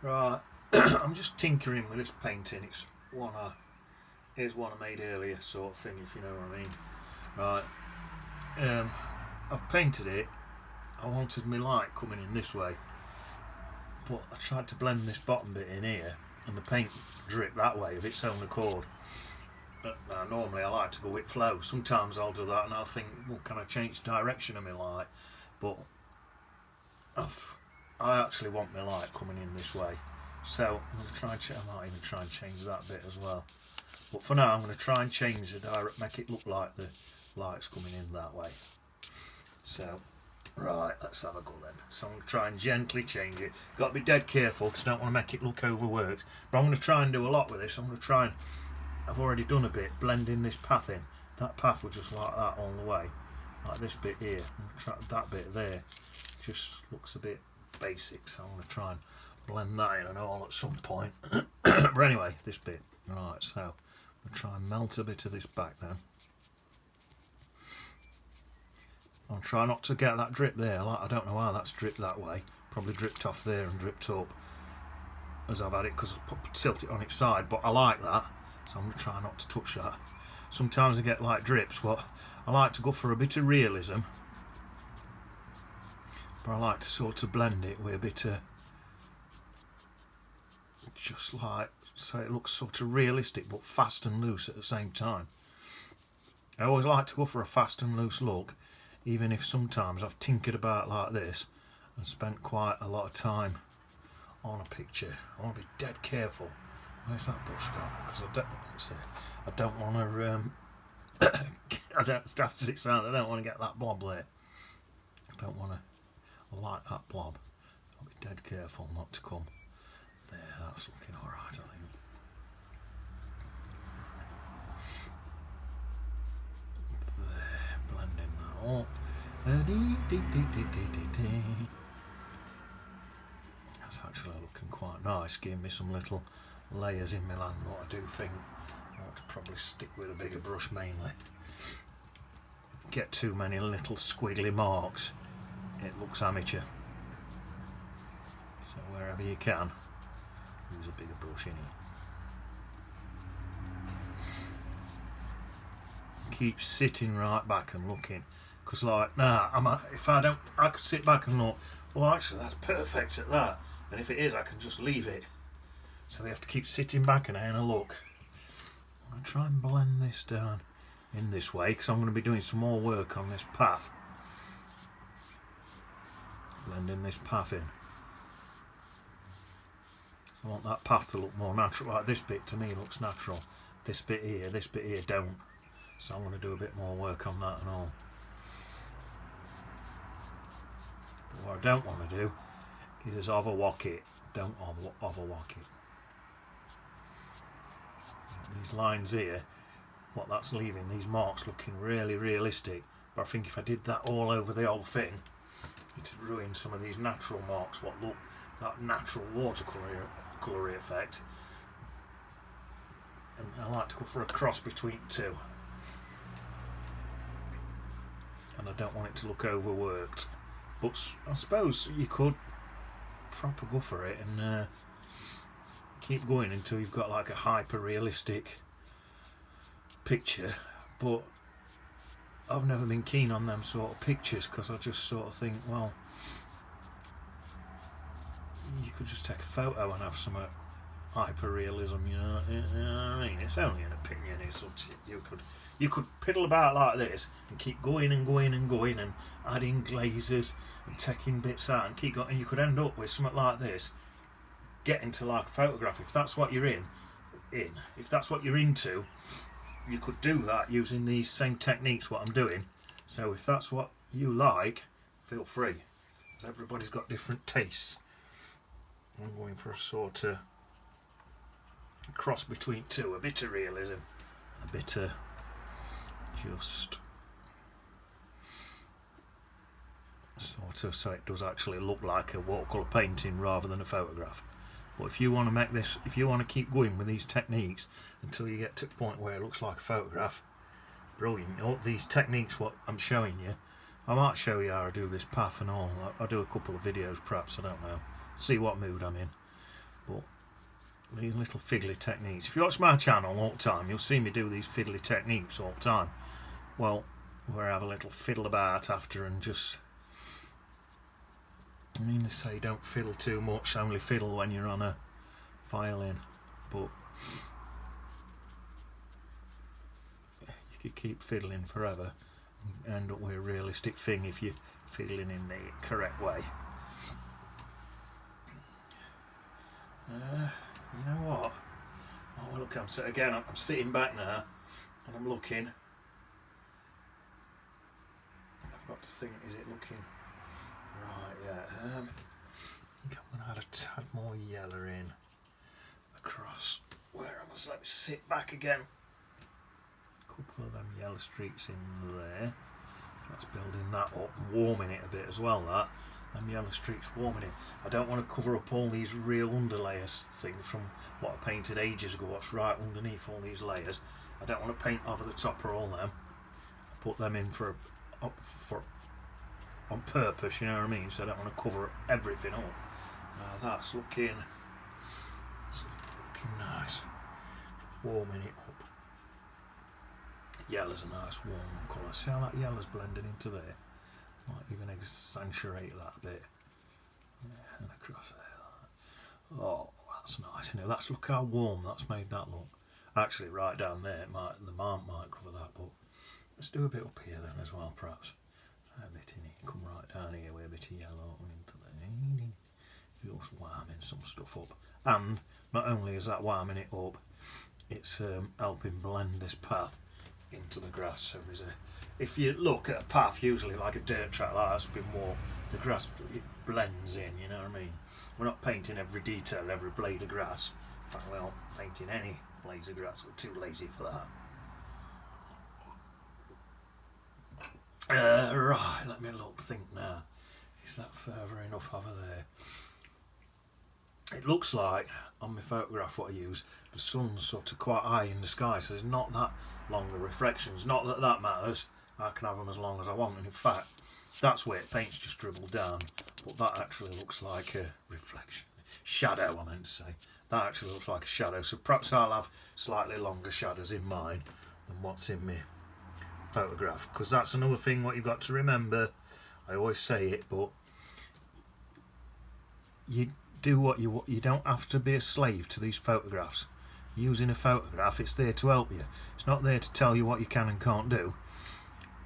Right, I'm just tinkering with this painting. It's one here's one I made earlier, sort of thing, if you know what I mean. Right, I've painted it. I wanted my light coming in this way, but I tried to blend this bottom bit in here, and the paint dripped that way of its own accord. Now, normally I like to go with flow. Sometimes I'll do that, and I'll think, well, can I change the direction of my light? But I actually want my light coming in this way, so I'm going to try and I might even try and change that bit as well. But for now, I'm going to try and change the direct, make it look like the light's coming in that way. So, right, let's have a go then. So I'm going to try and gently change it. Got to be dead careful because I don't want to make it look overworked. But I'm going to try and do a lot with this. I'm going to try and, I've already done a bit, blending this path in. That path was just like that all the way, like this bit here. I'm going to try that bit there. Just looks a bit basic, so I'm going to try and blend that in and all at some point. But anyway, this bit. Right, so I'm going to try and melt a bit of this back then. I'll try not to get that drip there. I don't know why that's dripped that way. Probably dripped off there and dripped up as I've had it because I tilt it on its side, but I like that, so I'm going to try not to touch that. Sometimes I get like drips, but I like to go for a bit of realism. But I like to sort of blend it with a bit of, just like, so it looks sort of realistic but fast and loose at the same time. I always like to go for a fast and loose look, even if sometimes I've tinkered about like this and spent quite a lot of time on a picture. I want to be dead careful. Where's that brush gone? Because I don't want to, I don't want to get that blob there. I don't want to. I like that blob. I'll be dead careful not to come there. That's looking alright, I think. There, blending that up. That's actually looking quite nice, giving me some little layers in my land, but I do think I want to probably stick with a bigger brush mainly. Get too many little squiggly marks, it looks amateur. So wherever you can, use a bigger brush in it. Keep sitting right back and looking, because like, if I don't, I could sit back and look, well actually that's perfect at that, and if it is I can just leave it. So we have to keep sitting back and having a look. I'm going to try and blend this down in this way, because I'm going to be doing some more work on this path. Blending this path in. So I want that path to look more natural. Like this bit to me looks natural. This bit here don't. So I'm going to do a bit more work on that and all. But what I don't want to do is overwalk it. Don't overwalk it. These lines here, what that's leaving, these marks looking really realistic. But I think if I did that all over the whole thing, it'd ruin some of these natural marks, what look, that natural watercolour effect. And I like to go for a cross between two. And I don't want it to look overworked. But I suppose you could proper go for it and keep going until you've got like a hyper realistic picture. But I've never been keen on them sort of pictures, because I just sort of think, well, you could just take a photo and have some hyper realism, you know what I mean? It's only an opinion. It's up to you. You could piddle about like this and keep going and going and going and adding glazes and taking bits out and keep going, and you could end up with something like this, getting to like a photograph. If that's what you're if that's what you're into, you could do that using these same techniques what I'm doing. So if that's what you like, feel free, because everybody's got different tastes. I'm going for a sort of cross between two, a bit of realism, a bit of just sort of, so it does actually look like a watercolour painting rather than a photograph. But if you want to make this, if you want to keep going with these techniques until you get to the point where it looks like a photograph, brilliant. All these techniques what I'm showing you, I might show you how I do this path and all. I'll do a couple of videos perhaps, I don't know, see what mood I'm in. But these little fiddly techniques. If you watch my channel all the time, you'll see me do these fiddly techniques all the time. Well, where I have a little fiddle about after and just... I mean, they say don't fiddle too much, only fiddle when you're on a violin. But you could keep fiddling forever and end up with a realistic thing if you're fiddling in the correct way. You know what? Oh, well, look, I'm sitting back now and I'm looking. I've got to think, is it looking right? Yeah. I think I'm going to add a tad more yellow in across where I must. Let me sit back again. A couple of them yellow streaks in there. That's building that up, warming it a bit as well. That. Them yellow streaks warming it. I don't want to cover up all these real underlayers things from what I painted ages ago, what's right underneath all these layers. I don't want to paint over the top of all them. I put them in on purpose, you know what I mean? So I don't want to cover everything up. Now that's looking nice. Warming it up. Yellow's a nice warm colour. See how that yellow's blending into there? Might even accentuate that bit. Yeah, and across there. Oh, that's nice. You know, look how warm that's made that look. Actually, right down there, the mark might cover that, but let's do a bit up here then as well, perhaps. So a bit in here. Come right down here with a bit of yellow into there. Just warming some stuff up. And not only is that warming it up, it's helping blend this path into the grass. So there's if you look at a path, usually like a dirt track like that's been walked, the grass, it blends in, you know what I mean? We're not painting every detail, every blade of grass. In fact, we're not painting any blades of grass, we're too lazy for that. Right, let me think now. Is that further enough over there? It looks like, on my photograph what I use, the sun's sort of quite high in the sky, so there's not that long of reflections. Not that that matters, I can have them as long as I want, and in fact, that's where paint's just dribbled down, but that actually looks like a reflection. Shadow, I meant to say. That actually looks like a shadow, so perhaps I'll have slightly longer shadows in mine than what's in my photograph, because that's another thing what you've got to remember. I always say it, but you do what you don't have to be a slave to these photographs. Using a photograph, it's there to help you. It's not there to tell you what you can and can't do.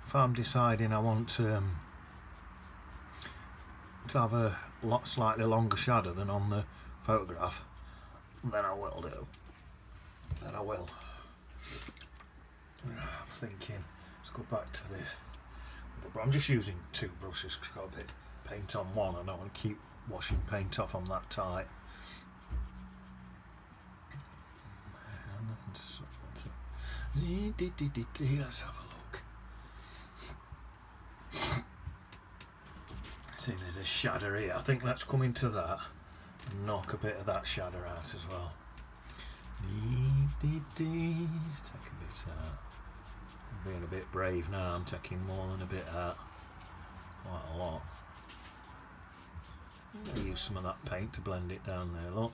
If I'm deciding I want to have a slightly longer shadow than on the photograph, then I will do. Then I will. I'm thinking, let's go back to this. But I'm just using two brushes because I've got a bit of paint on one. I don't want to keep washing paint off on that tight. Let's have a look. See, there's a shadow here. I think let's come into that and knock a bit of that shadow out as well. Let's take a bit out. I'm being a bit brave now. I'm taking more than a bit out. Quite a lot. I'll use some of that paint to blend it down there, look.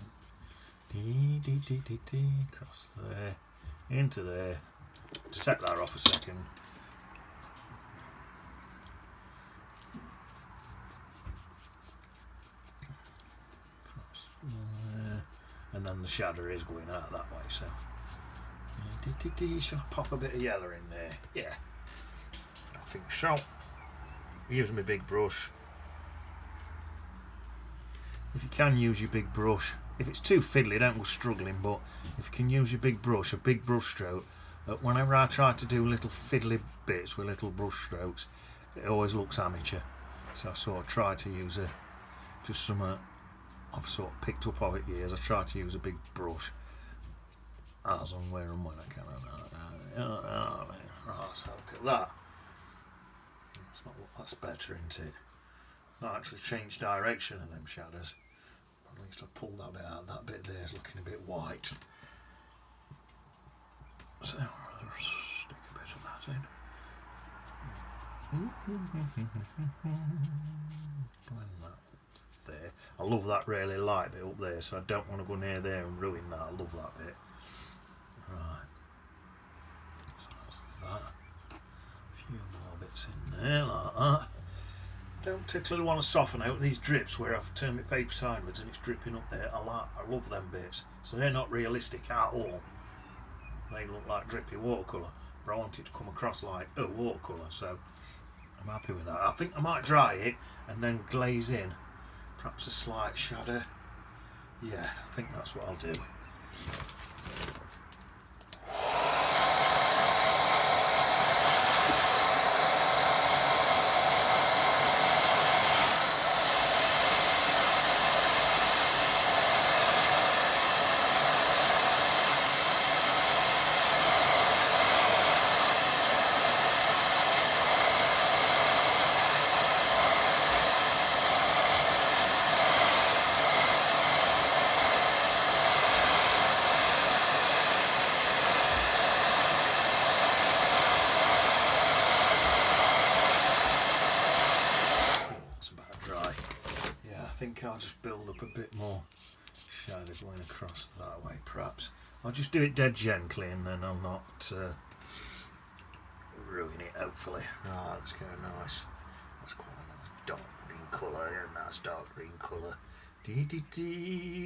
Across there, into there. Just take that off a second. Across there. And then the shadow is going out that way, so. Shall I pop a bit of yellow in there? Yeah. I think so. Use my big brush. If you can use your big brush, if it's too fiddly, don't go struggling, but if you can use your big brush, a big brush stroke, whenever I try to do little fiddly bits with little brush strokes, it always looks amateur. So I sort of try to use just some I've sort of picked up over the years. I try to use a big brush as and where and when I can. Right, let's have a look at that. That's better, isn't it? That actually changed direction of them shadows. At least I pulled that bit out. That bit there is looking a bit white. So I'll stick a bit of that in. Blend that there. I love that really light bit up there, so I don't want to go near there and ruin that. I love that bit. Right, so that's that. A few more bits in there like that. Don't particularly want to soften out these drips where I've turned my paper sideways and it's dripping up there. I love them bits. So they're not realistic at all. They look like drippy watercolour, but I want it to come across like a watercolour, so I'm happy with that. I think I might dry it and then glaze in perhaps a slight shadow. Yeah, I think that's what I'll do. I think I'll just build up a bit more shadow going across that way perhaps. I'll just do it dead gently and then I'll not ruin it hopefully. Right, let's go nice. That's quite a nice dark green colour, yeah, nice dark green colour.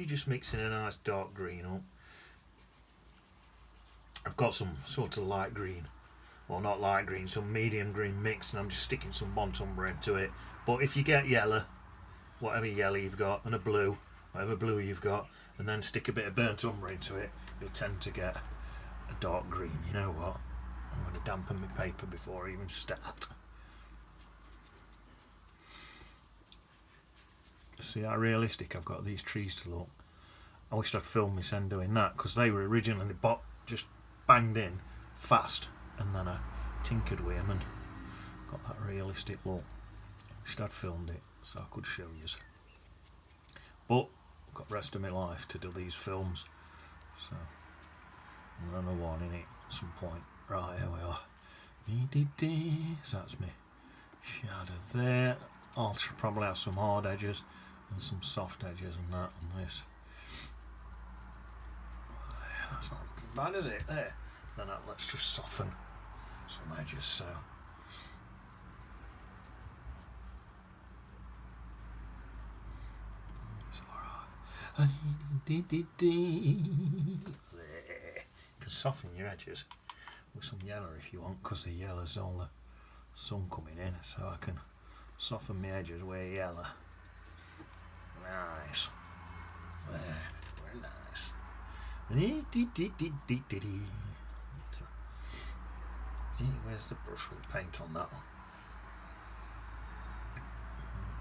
Just mixing a nice dark green up. I've got some sort of light green, well not light green, some medium green mix, and I'm just sticking some Montumber into it. But if you get yellow, whatever yellow you've got, and a blue, whatever blue you've got, and then stick a bit of burnt umber into it, you'll tend to get a dark green. You know what? I'm going to dampen my paper before I even start. See how realistic I've got these trees to look. I wished I'd filmed myself doing that, because they were originally just banged in fast, and then I tinkered with them and got that realistic look. I wished I'd filmed it so I could show you. But I've got the rest of my life to do these films, so another one in it at some point. Right, here we are. So that's me shadow there. I'll probably have some hard edges and some soft edges and that on this. That's not bad, is it? There. Then let's just soften some edges. So it's alright. There. You can soften your edges with some yellow if you want, because the yellow's all the sun coming in, so I can soften my edges with yellow. Nice. There, very nice. Where's the brush with paint on that one?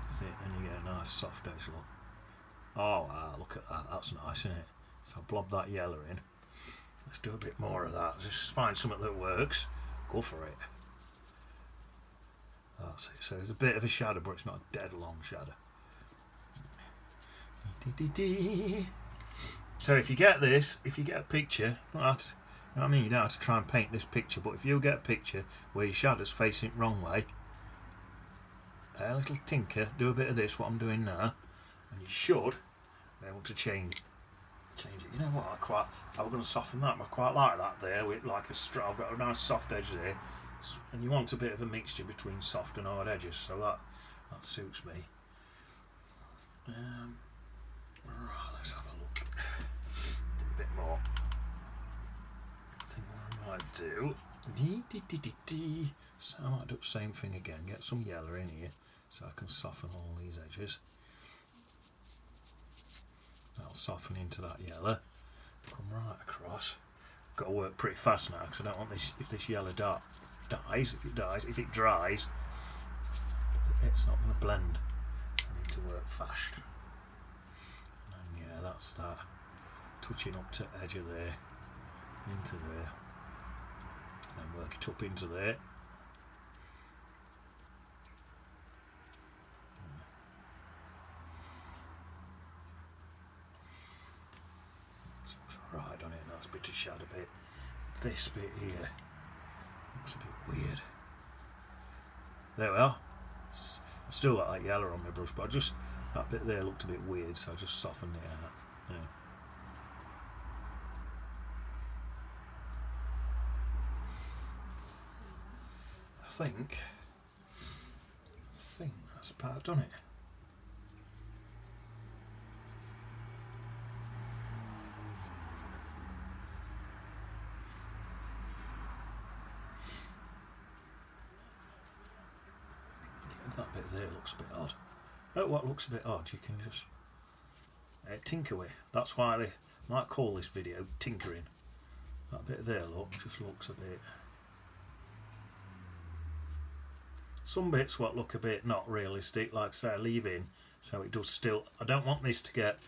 That's it, and you get a nice soft edge look. Oh wow, look at that, that's nice, isn't it? So I'll blob that yellow in. Let's do a bit more of that. Just find something that works. Go for it. That's it. So there's a bit of a shadow, but it's not a dead long shadow. So if you get this, if you get a picture, you know what I mean, you don't have to try and paint this picture, but if you get a picture where your shadow's facing it wrong way, a little tinker, do a bit of this, what I'm doing now, and you should be able to change it. You know what, I was going to soften that, but I quite like that there, with like a straw. I've got a nice soft edge there, and you want a bit of a mixture between soft and hard edges, so that suits me. Right, let's have a look. Do a bit more. I think what I might do. So I might do the same thing again. Get some yellow in here so I can soften all these edges. That'll soften into that yellow. Come right across. Got to work pretty fast now because I don't want this. If this yellow dies, if it dries, it's not going to blend. I need to work fast. And yeah, that's that. Touching up to edge of there, into there, and work it up into there. Right on it, nice bit of shadow bit. This bit here looks a bit weird. There we are. I've still got that yellow on my brush, but I just That bit there looked a bit weird, so I just softened it out. Yeah. I think that's about done it. That bit there looks a bit odd. Oh, what looks a bit odd, you can just tinker with. That's why they might call this video tinkering. That bit there just looks a bit... Some bits what look a bit not realistic, like say I leave in, so it does still... I don't want this to get,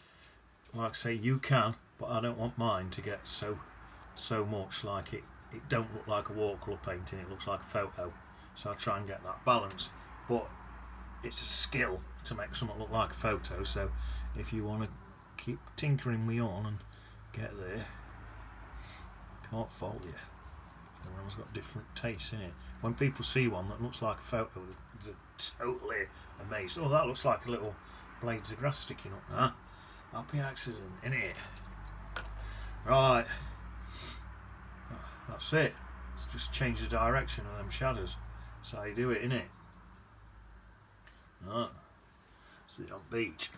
like say you can, but I don't want mine to get so much like it don't look like a watercolour painting, it looks like a photo. So I try and get that balance. But it's a skill to make something look like a photo, so if you want to keep tinkering me on and get there, can't fault you. Everyone's got different tastes in it. When people see one that looks like a photo, they're totally amazed. Oh, that looks like a little blades of grass sticking up there. Happy accident, innit? Right. That's it. Let's just change the direction of them shadows. That's how you do it, innit? Right. See you on beach.